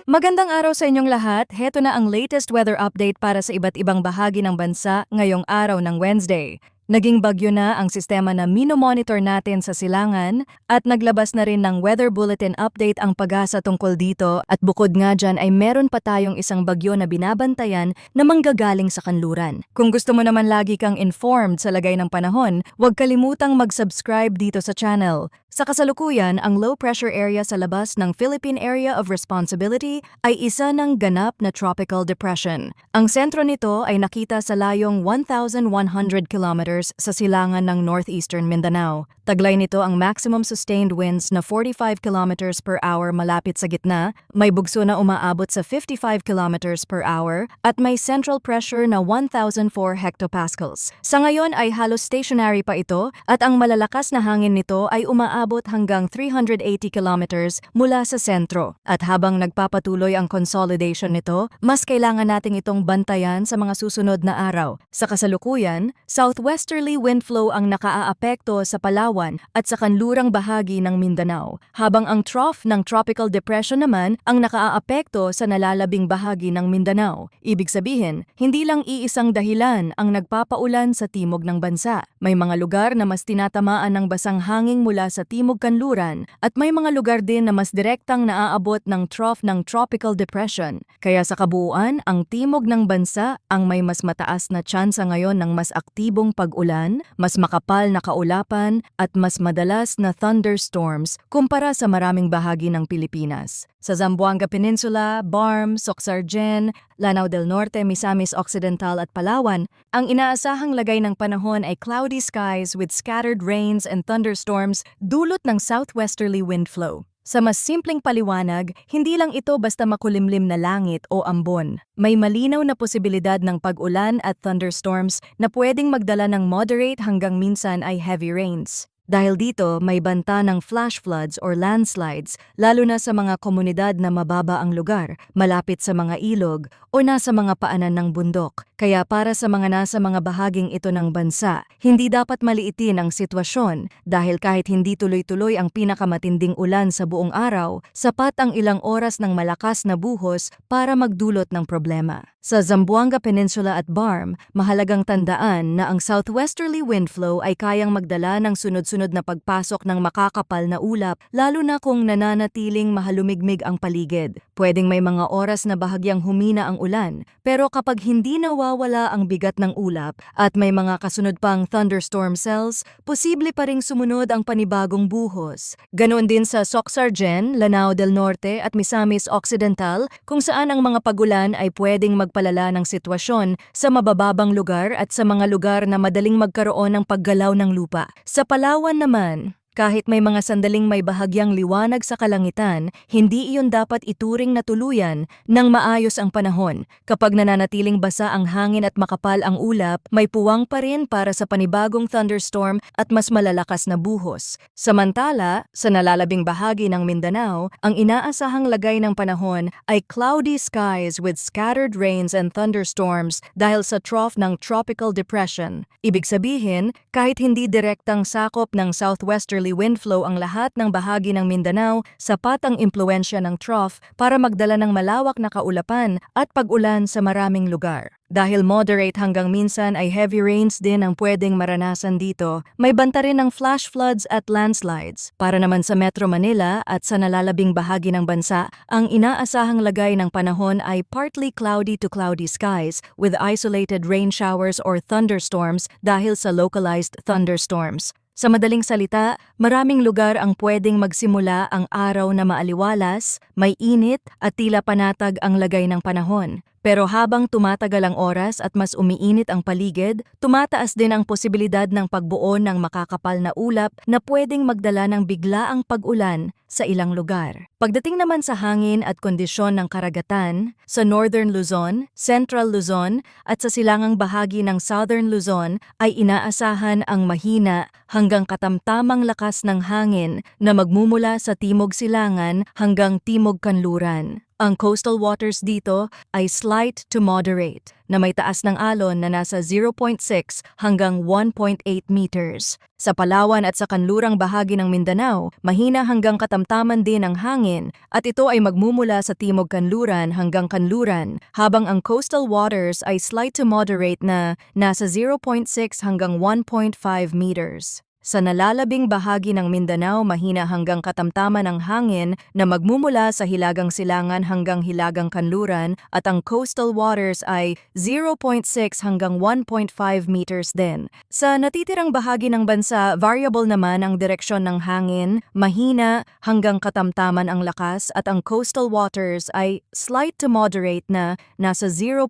Magandang araw sa inyong lahat. Heto na ang latest weather update para sa iba't ibang bahagi ng bansa ngayong araw ng Wednesday. Naging bagyo na ang sistema na minomonitor natin sa silangan at naglabas na rin ng weather bulletin update ang Pag-asa tungkol dito at bukod nga dyan ay meron pa tayong isang bagyo na binabantayan na manggagaling sa kanluran. Kung gusto mo naman lagi kang informed sa lagay ng panahon, huwag kalimutang mag-subscribe dito sa channel. Sa kasalukuyan, ang low pressure area sa labas ng Philippine Area of Responsibility ay isa ng ganap na tropical depression. Ang sentro nito ay nakita sa layong 1,100 kilometers sa silangan ng northeastern Mindanao. Taglay nito ang maximum sustained winds na 45 kilometers per hour malapit sa gitna, may bugso na umaabot sa 55 kilometers per hour at may central pressure na 1,004 hectopascals. Sa ngayon ay halos stationary pa ito at ang malalakas na hangin nito ay umaabot hanggang 380 kilometers mula sa sentro. At habang nagpapatuloy ang consolidation nito, mas kailangan nating itong bantayan sa mga susunod na araw. Sa kasalukuyan, southwesterly wind flow ang nakaaapekto sa Palawan at sa kanlurang bahagi ng Mindanao, habang ang trough ng tropical depression naman ang nakaaapekto sa nalalabing bahagi ng Mindanao. Ibig sabihin, hindi lang iisang dahilan ang nagpapaulan sa timog ng bansa. May mga lugar na mas tinatamaan ng basang hangin mula sa timog kanluran at may mga lugar din na mas direktang naaabot ng trough ng tropical depression. Kaya sa kabuuan, ang timog ng bansa ang may mas mataas na tsansa ngayon ng mas aktibong pag-ulan, mas makapal na kaulapan at mas madalas na thunderstorms kumpara sa maraming bahagi ng Pilipinas. Sa Zamboanga Peninsula, Barm, Soxargen, Lanao del Norte, Misamis Occidental at Palawan, ang inaasahang lagay ng panahon ay cloudy skies with scattered rains and thunderstorms dulot ng southwesterly wind flow. Sa mas simpleng paliwanag, hindi lang ito basta makulimlim na langit o ambon. May malinaw na posibilidad ng pag-ulan at thunderstorms na pwedeng magdala ng moderate hanggang minsan ay heavy rains. Dahil dito, may banta ng flash floods or landslides, lalo na sa mga komunidad na mababa ang lugar, malapit sa mga ilog o nasa mga paanan ng bundok. Kaya para sa mga nasa mga bahaging ito ng bansa, hindi dapat maliitin ang sitwasyon dahil kahit hindi tuloy-tuloy ang pinakamatinding ulan sa buong araw, sapat ang ilang oras ng malakas na buhos para magdulot ng problema. Sa Zamboanga Peninsula at Barm, mahalagang tandaan na ang southwesterly wind flow ay kayang magdala ng sunod-sunod na pagpasok ng makakapal na ulap, lalo na kung nananatiling mahalumigmig ang paligid. Pwedeng may mga oras na bahagyang humina ang ulan, pero kapag hindi nawawala ang bigat ng ulap at may mga kasunod pang thunderstorm cells, posible pa ring sumunod ang panibagong buhos. Ganoon din sa Soxargen, Lanao del Norte at Misamis Occidental, kung saan ang mga pagulan ay pwedeng magpalala ng sitwasyon sa mabababang lugar at sa mga lugar na madaling magkaroon ng paggalaw ng lupa. Sa Palawan naman, kahit may mga sandaling may bahagyang liwanag sa kalangitan, hindi iyon dapat ituring na tuluyan nang maayos ang panahon. Kapag nananatiling basa ang hangin at makapal ang ulap, may puwang pa rin para sa panibagong thunderstorm at mas malalakas na buhos. Samantala, sa nalalabing bahagi ng Mindanao, ang inaasahang lagay ng panahon ay cloudy skies with scattered rains and thunderstorms dahil sa trough ng tropical depression. Ibig sabihin, kahit hindi direktang sakop ng southwesterly wind flow ang lahat ng bahagi ng Mindanao, sapat ang impluensya ng trough para magdala ng malawak na kaulapan at pag-ulan sa maraming lugar. Dahil moderate hanggang minsan ay heavy rains din ang pwedeng maranasan dito, may banta rin ng flash floods at landslides. Para naman sa Metro Manila at sa nalalabing bahagi ng bansa, ang inaasahang lagay ng panahon ay partly cloudy to cloudy skies with isolated rain showers or thunderstorms dahil sa localized thunderstorms. Sa madaling salita, maraming lugar ang pwedeng magsimula ang araw na maaliwalas, may init at tila panatag ang lagay ng panahon. Pero habang tumatagal ang oras at mas umiinit ang paligid, tumataas din ang posibilidad ng pagbuo ng makakapal na ulap na pwedeng magdala ng biglaang pag-ulan sa ilang lugar. Pagdating naman sa hangin at kondisyon ng karagatan, sa Northern Luzon, Central Luzon at sa silangang bahagi ng Southern Luzon ay inaasahan ang mahina hanggang katamtamang lakas ng hangin na magmumula sa timog silangan hanggang timog kanluran. Ang coastal waters dito ay slight to moderate na may taas ng alon na nasa 0.6 hanggang 1.8 meters. Sa Palawan at sa kanlurang bahagi ng Mindanao, mahina hanggang katamtaman din ang hangin at ito ay magmumula sa timog kanluran hanggang kanluran, habang ang coastal waters ay slight to moderate na nasa 0.6 hanggang 1.5 meters. Sa nalalabing bahagi ng Mindanao, mahina hanggang katamtaman ang hangin na magmumula sa Hilagang Silangan hanggang Hilagang Kanluran at ang coastal waters ay 0.6 hanggang 1.5 meters din. Sa natitirang bahagi ng bansa, variable naman ang direksyon ng hangin, mahina hanggang katamtaman ang lakas at ang coastal waters ay slight to moderate na nasa 0.6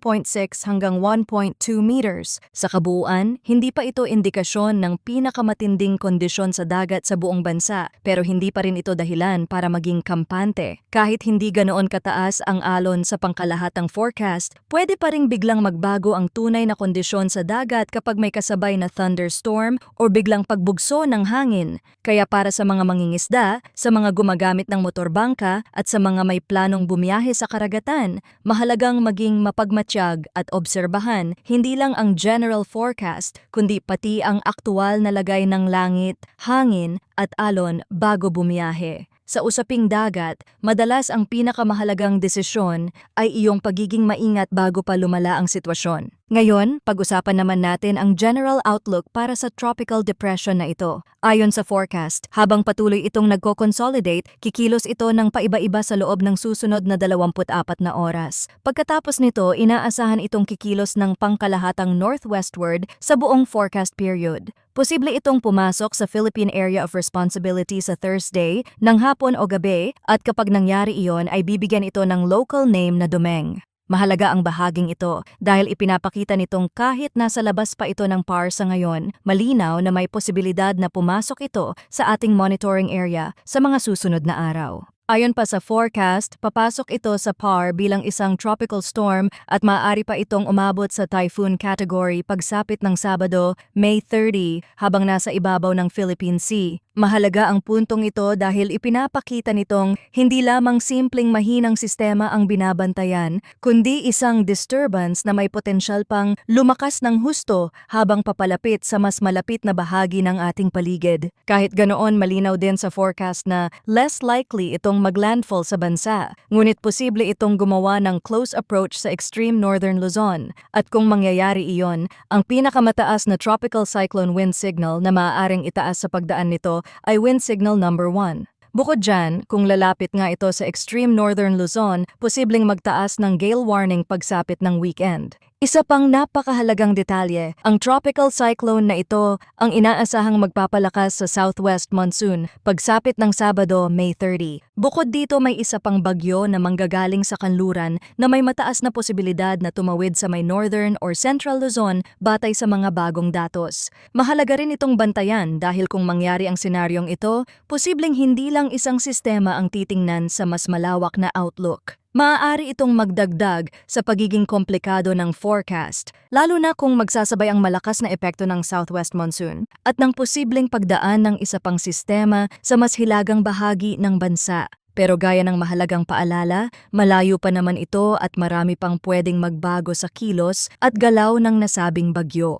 hanggang 1.2 meters. Sa kabuuan, hindi pa ito indikasyon ng pinakamatinding kondisyon sa dagat sa buong bansa, pero hindi pa rin ito dahilan para maging kampante. Kahit hindi ganoon kataas ang alon sa pangkalahatang forecast, pwede pa ring biglang magbago ang tunay na kondisyon sa dagat kapag may kasabay na thunderstorm o biglang pagbugso ng hangin. Kaya para sa mga mangingisda, sa mga gumagamit ng motorbangka at sa mga may planong bumiyahe sa karagatan, mahalagang maging mapagmatsyag at obserbahan hindi lang ang general forecast, kundi pati ang aktual na lagay ng langit, hangin at alon bago bumiyahe. Sa usaping dagat, madalas ang pinakamahalagang desisyon ay iyong pagiging maingat bago pa lumala ang sitwasyon. Ngayon, pag-usapan naman natin ang general outlook para sa tropical depression na ito. Ayon sa forecast, habang patuloy itong nagko-consolidate, kikilos ito ng paiba-iba sa loob ng susunod na 24 na oras. Pagkatapos nito, inaasahan itong kikilos ng pangkalahatang northwestward sa buong forecast period. Posible itong pumasok sa Philippine Area of Responsibility sa Thursday, ng hapon o gabi, at kapag nangyari iyon ay bibigyan ito ng local name na Dumeng. Mahalaga ang bahaging ito dahil ipinapakita nitong kahit nasa labas pa ito ng PAR sa ngayon, malinaw na may posibilidad na pumasok ito sa ating monitoring area sa mga susunod na araw. Ayon pa sa forecast, papasok ito sa PAR bilang isang tropical storm at maaari pa itong umabot sa typhoon category pagsapit ng Sabado, May 30, habang nasa ibabaw ng Philippine Sea. Mahalaga ang puntong ito dahil ipinapakita nitong hindi lamang simpleng mahinang sistema ang binabantayan, kundi isang disturbance na may potensyal pang lumakas ng husto habang papalapit sa mas malapit na bahagi ng ating paligid. Kahit ganoon, malinaw din sa forecast na less likely itong maglandfall sa bansa, ngunit posible itong gumawa ng close approach sa extreme northern Luzon. At kung mangyayari iyon, ang pinakamataas na tropical cyclone wind signal na maaaring itaas sa pagdaan nito ay wind signal number 1. Bukod dyan, kung lalapit nga ito sa extreme northern Luzon, posibleng magtaas ng gale warning pagsapit ng weekend. Isa pang napakahalagang detalye, ang tropical cyclone na ito ang inaasahang magpapalakas sa southwest monsoon pagsapit ng Sabado, May 30. Bukod dito may isa pang bagyo na manggagaling sa kanluran na may mataas na posibilidad na tumawid sa may northern or central Luzon batay sa mga bagong datos. Mahalaga rin itong bantayan dahil kung mangyari ang senaryong ito, posibleng hindi lang isang sistema ang titingnan sa mas malawak na outlook. Maaari itong magdagdag sa pagiging komplikado ng forecast, lalo na kung magsasabay ang malakas na epekto ng southwest monsoon at ng posibleng pagdaan ng isa pang sistema sa mas hilagang bahagi ng bansa. Pero gaya ng mahalagang paalala, malayo pa naman ito at marami pang pwedeng magbago sa kilos at galaw ng nasabing bagyo.